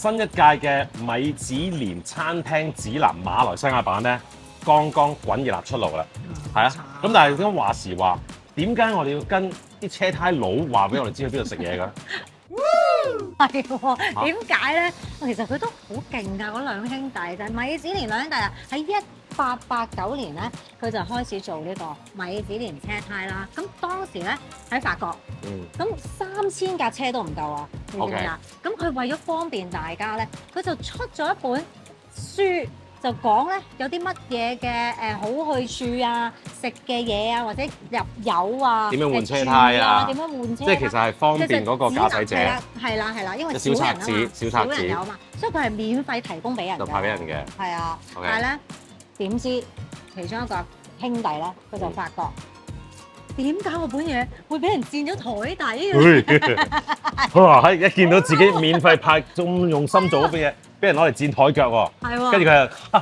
新一屆嘅米芝蓮餐廳指南馬來西亞版咧，剛剛滾熱辣出爐啦。係啊，咁但係點解話時話，點解我哋要跟啲車胎佬話俾我哋知去邊度食嘢㗎？係喎，點解咧？其實佢都好勁㗎，嗰兩兄弟就係米芝蓮兩兄弟啊！喺1889年咧，佢就開始做呢個米芝蓮車胎啦。咁當時咧喺法國，咁3000架車都唔夠啊！你知唔知啊？咁佢為咗方便大家咧，佢就出咗一本書。就講咧有啲乜嘢嘅好去處啊，食嘅嘢啊，或者入油啊，點樣換車胎啊？點樣換車？即係其實係方便嗰個駕冊者。係啦，因為小冊子，少人有啊嘛，所以佢係免費提供俾人。就派俾人嘅。係啊，但係咧點知其中一個兄弟咧，佢就發覺點解我本嘢會俾人佔咗台底嘅？哇！一見到自己免費派咁用心做嗰啲嘢。俾人攞嚟墊台腳喎，係喎，跟住佢就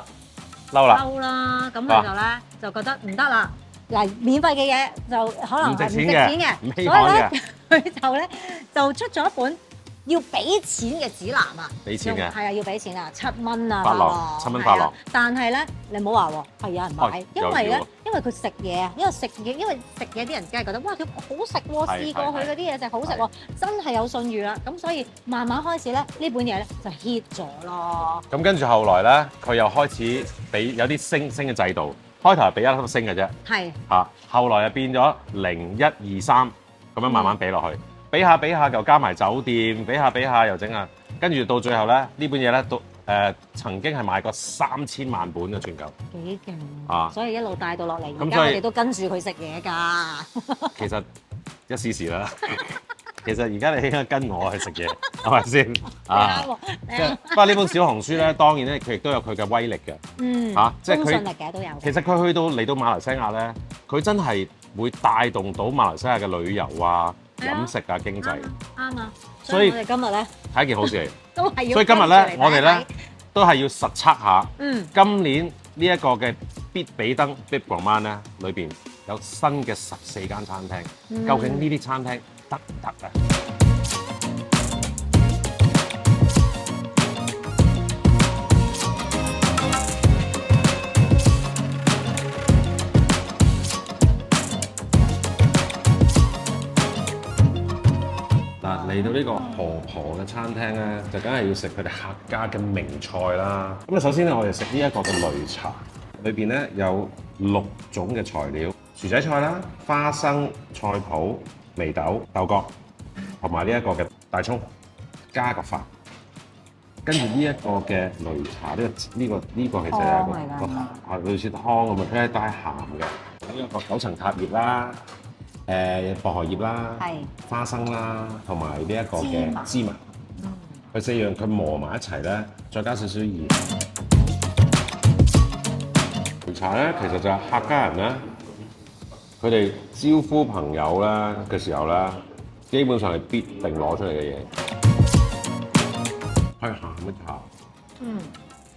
嬲啦，嬲啦，咁佢就咧就覺得唔得啦，嗱，免費嘅嘢就可能係唔值錢嘅，所以咧佢就咧就出咗一本要俾錢嘅指南啊，俾錢嘅，係啊，要俾錢啊，7蚊啊，法郎，7蚊法郎，但係咧你唔好話喎，係有人買，因為佢食嘢啊，因為食嘢啲人梗係覺得哇佢好食喎，試過佢嗰啲嘢就好食喎，真係有信譽啦，咁所以慢慢開始咧呢本嘢咧就 hit 咗咯。咁跟住後來咧，佢又開始俾有啲星嘅制度，開頭係俾1粒星嘅啫，係嚇，後來又變咗0、1、2、3咁樣慢慢俾落去，俾下又加埋酒店，俾下又整啊，跟住到最後咧呢本嘢咧都。曾經係賣過3000萬本嘅全球，幾勁啊！所以一路帶到落嚟，而家我哋都跟住佢食嘢㗎。其實一試試啦。其實而家你應該跟我去食嘢，係咪先？啊，不過呢本小紅書咧，當然咧佢亦都有佢嘅威力嘅。即係佢信力嘅都有。其實佢嚟到馬來西亞咧，佢真係會帶動到馬來西亞嘅旅遊啊、飲食啊、經濟。啱啊！所以我哋今日咧係一件好事嚟。都係要，所以今日咧，我哋咧都係要實測下，今年呢一個嘅必比登 Bib Gourmand 咧，裏邊有新嘅14間餐廳，究竟呢啲餐廳得唔得啊？嗱，嚟到呢個河婆嘅餐廳咧，就梗係要食佢哋客家嘅名菜啦。咁啊，首先咧，我哋食呢一個嘅擂茶，裏邊咧有6種嘅材料：薯仔菜啦、花生、菜脯、眉豆、豆角，同埋呢一個嘅大葱，加個飯。跟住呢一個嘅擂茶，呢個其實係個類似湯咁啊，佢係帶鹹嘅。呢一個9層塔葉啦。薄荷葉啦，花生啦，同埋呢一個嘅芝麻，佢4樣佢磨埋一齊咧，再加少少鹽。擂茶咧，其實就係客家人咧，佢哋招呼朋友咧嘅時候咧，基本上係必定攞出嚟嘅嘢。係鹹嘅茶，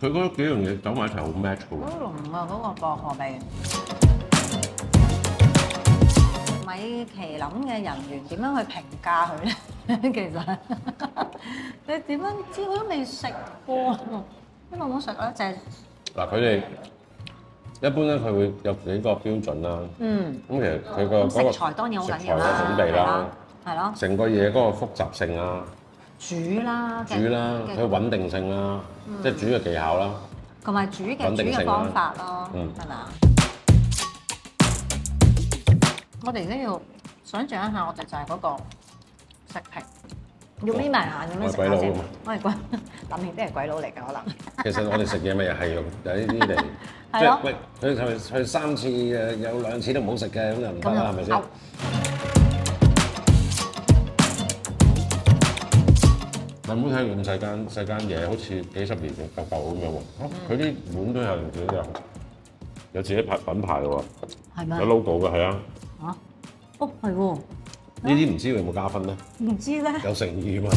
佢嗰幾樣嘢走埋一齊好 match 嘅喎。好濃啊！嗰個薄荷味。米其林嘅人員點樣去評價佢咧？其實你點樣知佢都未食過？因為冇食咧，就係嗱，佢哋一般咧，佢會有幾個標準啦。咁其實佢個食材當然好緊要啦，食材嘅準備啦，係咯，成個嘢嗰個複雜性啊，煮啦，佢穩定性啦，即係煮嘅技巧啦，同埋煮嘅方法咯，係咪啊？我哋而家要想像一下，我哋就係嗰個食評，要眯埋眼咁樣食下先。我係鬼，諗起啲係鬼佬嚟㗎可能。其實我哋食嘢咪又係用有呢啲嚟，即係喂佢3次有2次都唔好食嘅，咁就唔得啦，係咪先？但唔好睇咁細間嘢，好似幾十年嘅舊咁樣喎。佢啲碗都有自己有自己品牌嘅喎，係咩？有 logo 嘅係啊。哦，係喎。呢啲唔知佢有冇加分咧？唔知咧。有誠意嘛？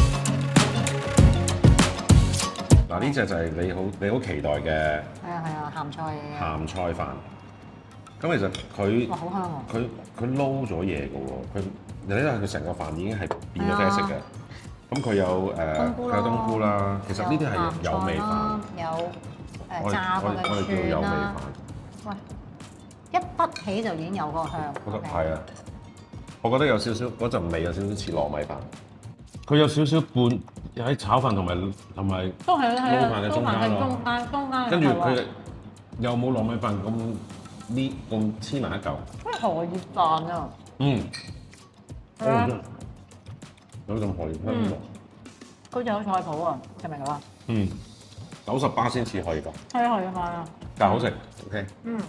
嗱，呢隻就係你好期待嘅。係啊，鹹菜嘅。鹹菜飯。咁其實佢好香喎。佢撈咗嘢嘅喎，你睇下佢成個飯已經係變咗啡色嘅。咁佢有有冬菇啦，其實呢啲係有味飯，有我哋炸過我哋叫有味嘅串啦。飯。喂，一筆起就已經有個香。覺得 OK 係啊，我覺得有少少嗰陣味有少少似糯米飯，佢有少少半喺炒飯同埋都係啦，係撈飯啊，嘅中間咯中間跟住係喎佢又冇糯米飯咁黐埋一嚿。好似荷葉飯啊！嗯，係啊有陣荷葉香喎。好似有菜譜啊，係咪咁啊？嗯，98先似荷葉飯，係啊，荷葉飯啊！但係好食。OK。嗯。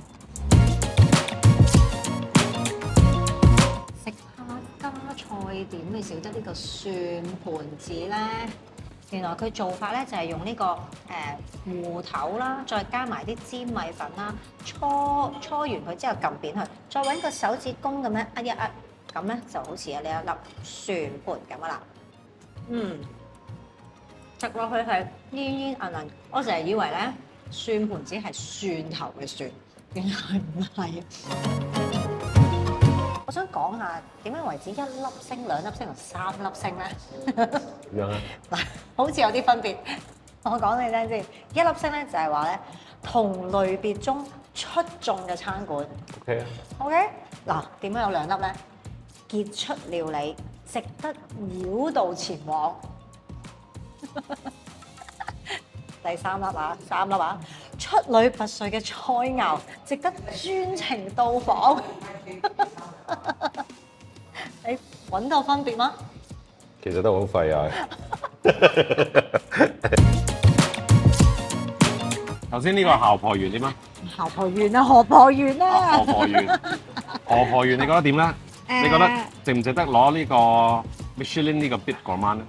食客家菜點會少得呢個蒜盤子咧？原來佢做法咧就係用呢個芋頭啦，再加埋啲煎米粉啦，搓完佢之後撳扁佢，再揾個手指公咁樣扼一扼，咁咧就好似有呢一粒蒜盤咁啊啦。嗯，食落去係煙煙韌韌，我成日以為咧蒜盤子係蒜頭嘅蒜，原來唔係。我想講下點樣為止一粒星、兩粒星同三粒星咧？樣啊！嗱，好似有啲分別。我講你聽先，一粒星咧就係話咧同類別中出眾嘅餐館。OK 啊。OK，嗱，點樣有兩粒咧？傑出料理，值得繞道前往。第三粒啊，三粒啊，出類拔萃嘅菜肴，值得專程到訪。你揾到分別嗎？其實都好廢啊！頭先呢個姣婆園點啊？姣婆園啊，河婆園啊！河婆園，河婆園你覺得點咧？你覺得值唔值得攞呢個 Michelin 呢個 Bib Gourmand 咧？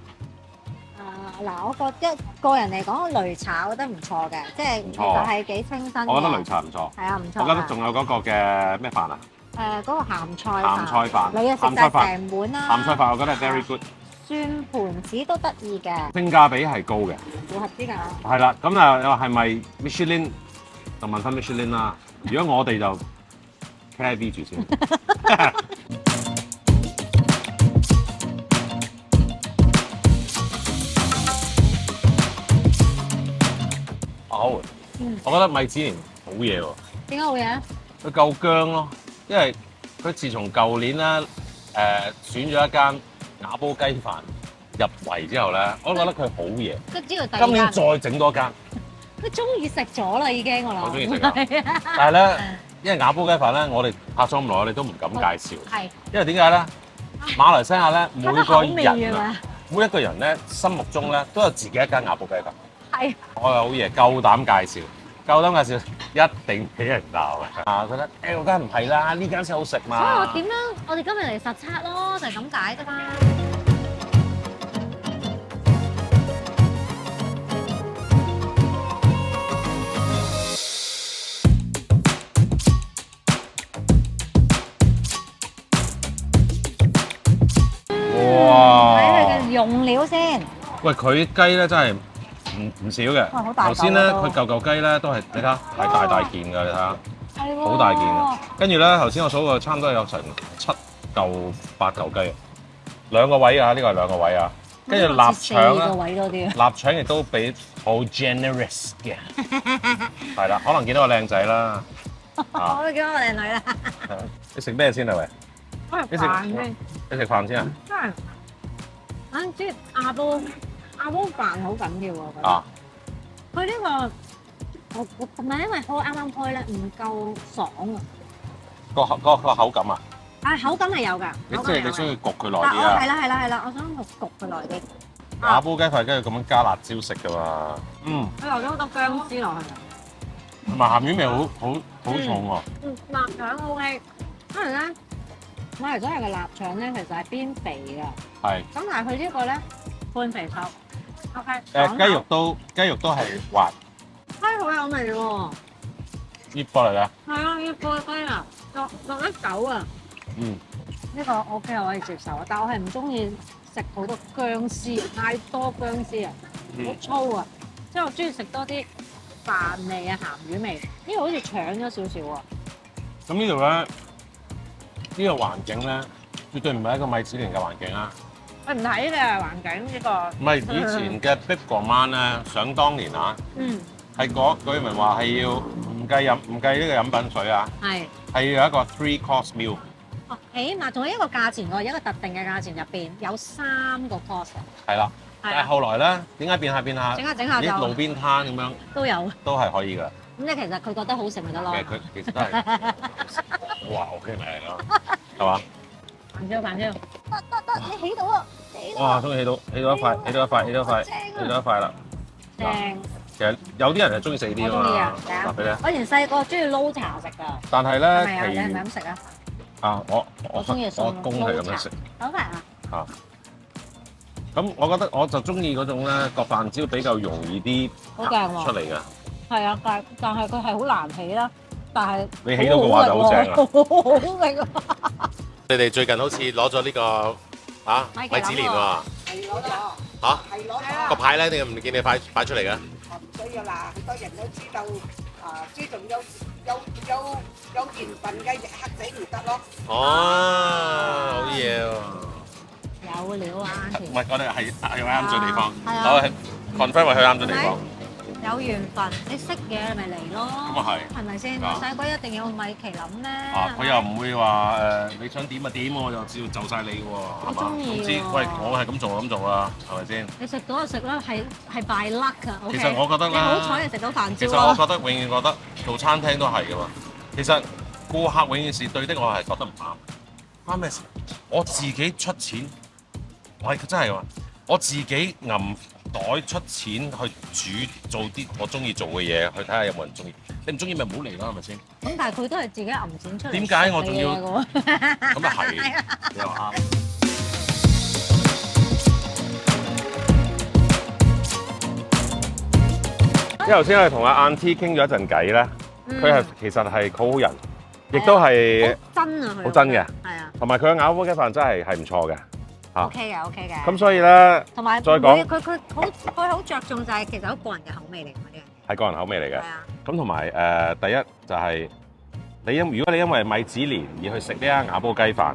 嗱，我覺得個人嚟講，擂茶我覺得唔錯嘅，即係其實係幾清新嘅。我覺得擂茶唔錯。係啊，唔錯。我覺得仲有嗰個嘅咩飯啊？嗰個鹹菜飯。鹹菜飯。你啊食晒成碗啦。鹹菜飯我覺得係 very good。蒜盤子都得意嘅。性價比係高嘅。符合資格。係啦，咁啊又係咪 Michelin 就問翻 Michelin 啦。如果我哋就 KIV 住先。好，我覺得米芝蓮好嘢喎。點解好嘢？佢夠薑咯，因為佢自從舊年咧選咗一間瓦煲雞飯入圍之後咧，我覺得佢好嘢。都知道第二間。今年再整多間。佢中意食咗啦，已經我諗。我中意食啊！但係咧，因為瓦煲雞飯咧，我哋拍咗咁耐，我哋都唔敢介紹。係。因為點解咧？馬來西亞咧，每個人啊，每一個人咧，心目中咧都有自己一間瓦煲雞飯。係。我係好嘢，夠膽介紹。夠膽介紹，一定俾人鬧嘅。啊，覺得嗰間唔係啦，呢間先好食嘛。所以我點樣？我哋今日嚟實測咯，就係咁解啫嘛。哇！睇佢嘅用料先。喂，佢雞咧真係〜唔少嘅，頭先咧佢嚿雞咧都係你睇下係大件㗎，你睇下，好大件嘅。跟住咧頭先我數過差唔多有成7嚿8嚿雞，兩個位啊，呢個係兩個位啊。跟住臘腸咧，臘腸亦都俾好 generous 嘅，係啦，可能見到個靚仔啦。我都見到個靚女啦。你食咩先啊？喂，你食飯先。你食飯先啊？真係，啊，即係亞煲飯好緊要喎，啊！佢呢個我同埋因為開啱啱開咧，唔夠爽啊！個口感啊！口感係有㗎。即係你需要焗佢耐啲啊！係啦，我想焗佢耐啲。瓦煲雞飯跟住咁樣加辣椒食㗎嘛。佢落咗好多薑絲落去。同埋鹹魚味好重喎。臘腸 OK，可能咧馬來西亞嘅臘腸咧其實係偏肥㗎。係。咁但係佢呢個咧半肥瘦。OK。雞肉都係滑。雞好有味喎。醃過嚟嘅。係啊，醃過嘅雞啊，落得狗啊。呢個 OK 我可以接受，但係我係唔中意食好多薑絲，太多薑絲啊，好粗啊。即係我中意食多啲飯味啊、鹹魚味。呢個好似搶咗少少喎。咁呢度咧，呢個環境咧，絕對唔係一個米芝蓮嘅環境啦。唔睇嘅環境呢個。唔係以前嘅 Bib Gourmand 咧，想當年啊，係佢明話係要唔計呢個飲品水啊，係要有一個3 course meal。哦，起碼仲有一個價錢喎，一個特定嘅價錢入邊有3個 course。係啦，但係後來咧，點解變下？整下就啲路邊攤咁樣都有，都係可以㗎。咁即係其實佢覺得好食咪得咯。其實都係，哇 OK 咪嚟咯，係嘛？飯超，得，你起到啊！哇，終於起到一塊啦。正。其實有啲人係中意食呢啲㗎嘛。嗱，俾你。我以前細個中意撈茶食㗎。但係咧，你係咪咁食啊？啊，我中意我公係咁樣食。好快啊！嚇。咁我覺得我就中意嗰種咧個飯焦比較容易啲出嚟嘅。係啊，但係佢係好難起啦。但係你起到嘅話就好正啊！好食啊！你哋最近好似攞咗呢個米芝蓮喎。係攞咗。嚇？係攞咗。個牌咧，你唔見你擺出嚟嘅？唔需要啦，好多人都知道最重有緣分嘅黑仔唔得咯。哦，好嘢喎！有料啊！唔係，我哋係去啱咗地方。係啊。我係 confirm 話去啱咗地方。有緣分，你識嘅咪嚟咯。咁啊係。係咪先？細個一定要米其林咩？佢又唔會話你想點就點，我就照就晒你喎。我中意。總之，喂，我係咁做啦，係咪先？你食到就食啦，係 by luck 㗎。其實我覺得咧，好彩你食到飯焦。其實我覺得永遠覺得做餐廳都係㗎嘛。其實顧客永遠是對的，我係覺得唔啱。啱咩事？我自己出錢，我係真係話，我自己揞袋出錢去做啲我中意做嘅嘢，去睇下有冇人中意。你唔中意咪唔好嚟啦，係咪先？咁但係佢都係自己揞錢出嚟。點解我仲要？咁啊係，你又啱。因為頭先我哋同阿 Auntie 傾咗一陣偈咧，佢其實係好好人，亦都係真啊，好真嘅，係啊，同埋佢嘅咬煲雞飯真係唔錯嘅。OK 嘅。咁所以咧，同埋再講佢好着重就係其實好個人嘅口味嚟㗎嘛，呢樣嘢。係個人口味嚟嘅。係啊。咁同埋第一就係如果你因為米芝蓮而去食呢一鴨煲雞飯，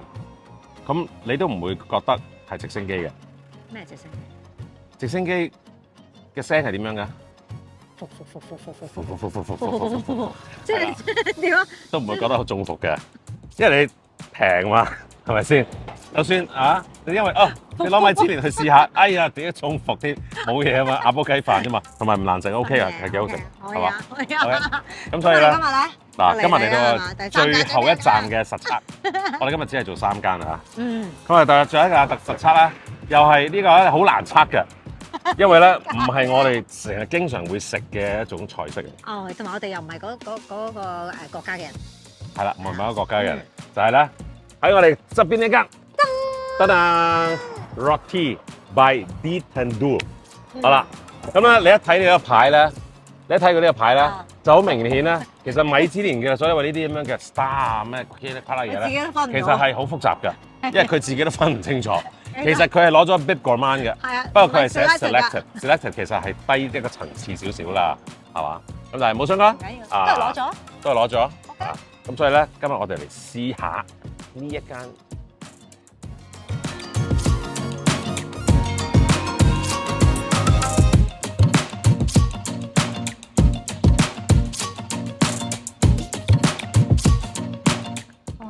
咁你都唔會覺得係直升機嘅。咩直升機？直升機嘅聲係點樣㗎？即係點啊？都唔會覺得好中伏嘅，因為你平嘛，係咪先？就算你因為你攞米芝蓮去試下，哎呀，點解中伏添？冇嘢啊嘛，鴨煲雞飯啫嘛，同埋唔難食 ，OK 啊，係幾好食，係嘛？咁所以咧，嗱，今日嚟到最後一站嘅實測，我哋今日只係做3間啊。咁啊，但係最後一個實測咧，又係呢個咧好難測嘅，因為咧唔係我哋成日經常會食嘅一種菜式嚟。哦，同埋我哋又唔係嗰個國家嘅人。係啦，唔係某一個國家嘅人，就係咧喺我哋側邊呢間。得啦 Roti by D Tandoor。好啦，咁咧你一睇呢個牌咧，就好明顯咧。其實米芝蓮嘅所謂呢啲咁樣嘅 star 啊咩噼里啪啦嘢咧，其實係好複雜嘅，因為佢自己都分唔清楚。其實佢係攞咗 Bib Gourmand 嘅，不過佢係寫 selected 其實係低一個層次少少啦，係嘛？咁但係冇相干，都係攞咗。咁所以咧，今日我哋嚟試下呢一間。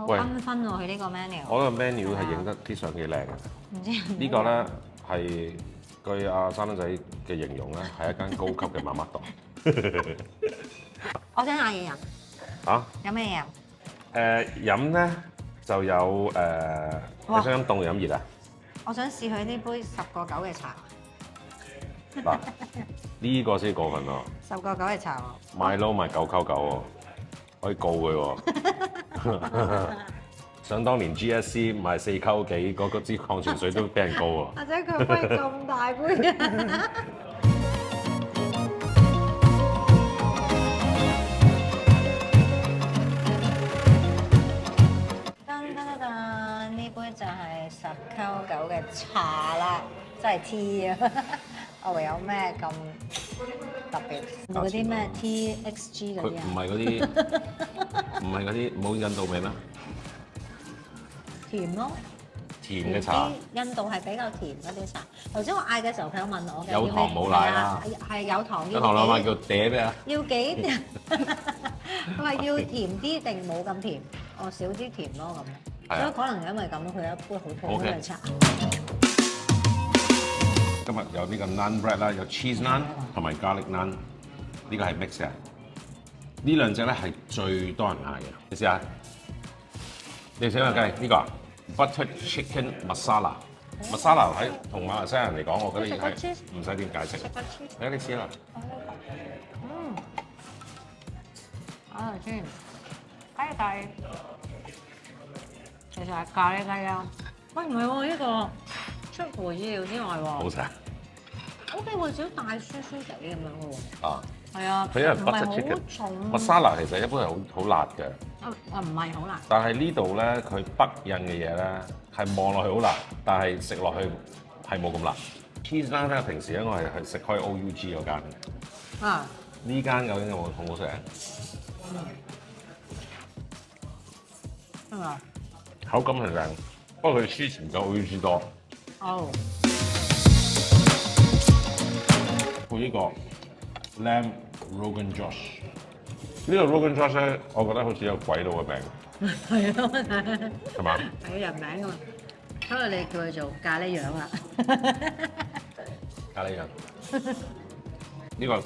繽紛喎，佢呢個 menu。我覺得 menu 係影得啲相幾靚嘅。唔知呢個咧係據阿生仔嘅形容咧，係一間高級嘅媽媽檔。我想嗌嘢飲。嚇？有咩嘢飲？飲咧就有你想飲凍定飲熱啊？我想試佢呢杯10個9嘅茶。嗱，呢個先過分咯。10個9嘅茶喎。買撈賣999喎，可以告佢喎。想當年 GSC 賣4溝幾，嗰支礦泉水都俾人告喎。或者佢可以咁大杯啊！呢杯就係10溝9嘅茶啦，真係 tea 啊！我會有咩咁特別？嗰啲咩 TXG 嗰啲啊？唔係嗰啲冇印度味咩？甜咯甜嘅茶，印度係比較甜嗰啲茶。頭先我嗌嘅時候，佢有問我嘅，有糖冇奶啦，係有糖。有糖老闆叫嗲咩啊？要幾？佢話要甜啲定冇咁甜？我少啲甜咯咁。係啊所以可能因為咁，佢有一杯好普通嘅茶。今日有呢個 naan bread 啦，有 cheese naan 同埋 garlic naan，呢個係 mix 嘅。呢兩隻咧係最多人嗌嘅，你試下。你請下雞呢個 butter chicken masala。masala 喺同馬來西亞人嚟講，我覺得係唔使點解釋。誒，你試下啦。啊，先雞翼，其實係咖喱雞啊。喂，唔係喎，呢個出乎意料之外喎。好食。O.K. 喎，少大酥酥地咁樣嘅喎。啊。係啊。佢因為唔 butter 係好 chicken。重。masala 其實一般係好辣嘅。唔係好辣。但係呢度咧，佢北印嘅嘢咧係望落去好辣，但係食落去係冇咁辣。cheese naan 咧，平時咧我係食開 OUG 嗰間嘅。啊。呢間究竟有冇好好食啊？係嘛？口感係靚，不過佢 cheese 唔夠 OUG 多。哦。配呢個 lamb Rogan Josh。呢個 Rogan Josh 咧，我覺得好似有鬼佬嘅名。係咯，係嘛？係人名㗎嘛，所以你叫佢做咖喱樣啦。咖喱樣。呢個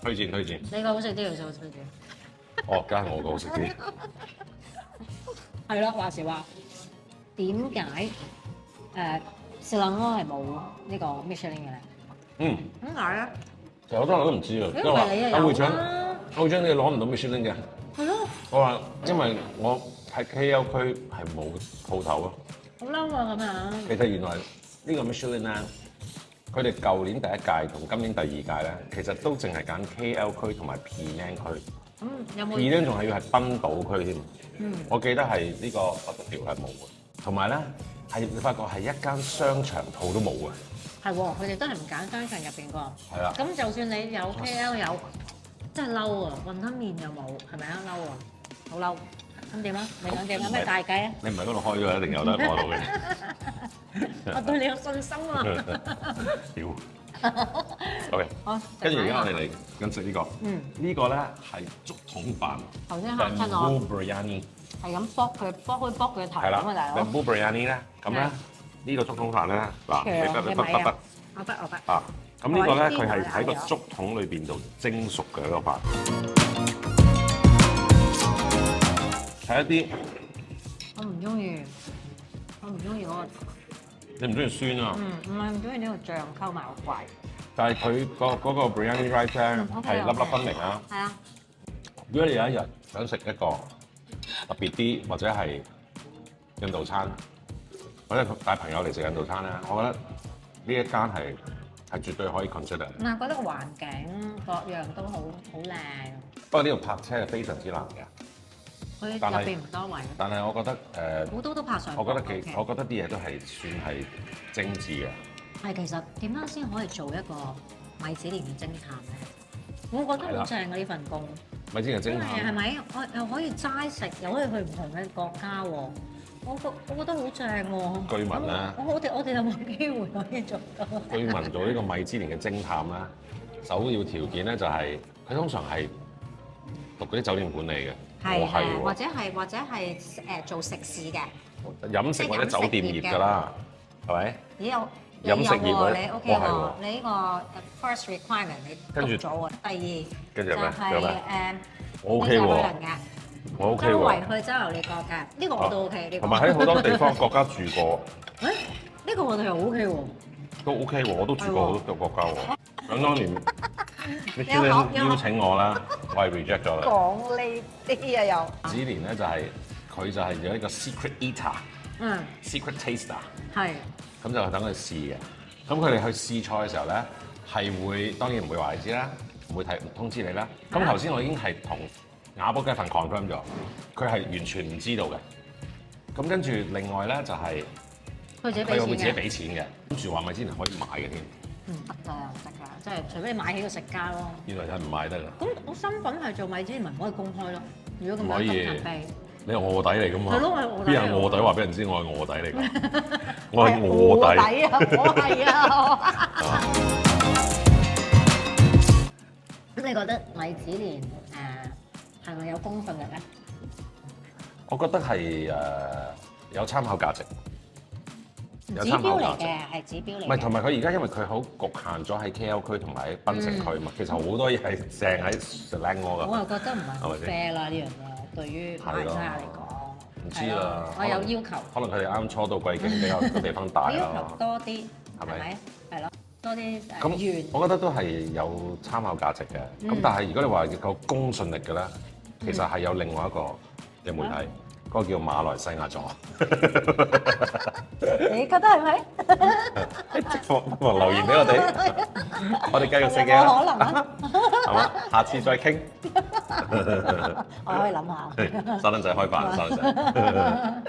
推薦。你個好食啲定好食啲？哦，梗係我個好食啲。係咯，話時話，點解士林哥係冇呢個 Michelin 嘅咧？嗯。點解咧？其實好多人都唔知㗎，因為你又有會長，啦。會長你攞唔到 Michelin 嘅。係咯。我話因為我喺 KL 區係冇鋪頭咯。好嬲啊咁樣。其實原來呢個 Michelin 咧，佢哋舊年第一屆同今年第二屆咧，其實都淨係揀 KL 區同埋 Penang 區。有冇Penang 仲係要係賓島區添。嗯。我記得係呢個不得了係冇嘅，同埋咧係你發覺係一間商場鋪都冇嘅。係喎，佢哋都係唔揀商場入邊個。係啦。咁就算你有 KL 有，真係嬲啊！雲吞麵又冇，係咪啊？嬲啊！好嬲。咁點啊？你想點啊？咩大計啊？你唔係嗰度開咗，一定有得攞到嘅。我對你有信心啊！屌。OK。好。跟住而家我哋嚟緊食呢個。嗯。呢個咧係竹筒飯。頭先嚇親我。Bamboo biryani。係咁剝佢嘅頭咁啊，大佬。Bamboo biryani 咧，咁咧呢個竹筒飯咧，嗱，你得。我得。啊，咁呢個咧佢係喺個竹筒裏邊度蒸熟嘅一個飯。係一啲。我唔中意嗰個。你唔中意酸啊？唔係唔中意呢個醬溝埋好怪。但係佢嗰個 biryani rice 咧係粒粒分明啊。係啊。如果你有一日想食一個特別啲，或者係印度餐，或者帶朋友嚟食印度餐咧，我覺得呢一間係絕對可以 consider。嗱，覺得個環境各樣都好靚。不過呢度泊車係非常之難嘅。佢入邊唔多位。但係我覺得好多都泊上。我覺得啲嘢都係算係精緻嘅。係，其實點樣先可以做一個米芝蓮嘅偵探咧？我覺得好正啊！呢份工。米芝蓮偵探。係咪？我又可以齋食，又可以去唔同嘅國家喎。我覺得好正喎。據聞咧，我哋有冇機會可以做到？據聞做呢個米芝蓮嘅偵探咧，首要條件咧就係佢通常係讀嗰啲酒店管理嘅。係或者係做食肆嘅。飲食或者酒店業㗎啦，係咪？有飲食業喎，你 OK 喎，你呢個 first requirement 你讀咗喎。第二就係我 OK 喎，我 OK 喎。周圍去周遊列國嘅，呢個我都 OK。同埋喺好多地方國家住過。呢個我哋又 OK 喎。都 OK 喎，我都住過好多國家喎。想當年，Michelin邀請我啦，我係 reject 咗啦。講呢啲啊又。子蓮咧就係佢就係有一個 secret eater，secret taster。係。咁就等佢試嘅。咁佢哋去試菜嘅時候咧，係會當然唔會話你知啦，唔會通知你啦。咁頭先我已經係同雅寶雞飯 confirm 咗，佢係完全唔知道嘅。咁跟住另外咧就係佢又會自己俾錢嘅，跟住話米芝蓮可以買嘅添。唔得㗎，唔得㗎，即係除非你買起個食家咯。原來係唔買得㗎。咁我身份係做米芝蓮，咪唔可以公開咯？如果咁樣可以咁神秘。你係卧底嚟㗎嘛？係咯，我係卧底。邊有卧底話俾人知我係卧底嚟㗎？我係卧底。啊！我係啊！咁你覺得米芝蓮係咪有公信力咧？我覺得係有參考價值。有指參考標嚟價值。嘅，係指標嚟嘅。唔係，同埋佢而家因為佢好局限咗喺 KL 區同埋喺檳城區嘛，其實好多嘢係正喺 Selangor 㗎。我又覺得唔係好係咪先 fair 啦呢樣嘢，對於馬來西亞嚟講。唔知啦，我有要求。可能佢哋啱初到貴境比較個地方大要求咯。多啲，係咪係咪？係咯，多啲咁圓。我覺得都係有參考價值嘅。咁但係如果你話有公信力嘅咧，其實係有另外一個嘅媒體，嗰個叫馬來西亞座。你覺得係咪？放留言俾我哋，我哋繼續食嘢有冇可啦，能啊？係嘛？下次再傾。我可以諗下。沙登仔開飯，沙登仔。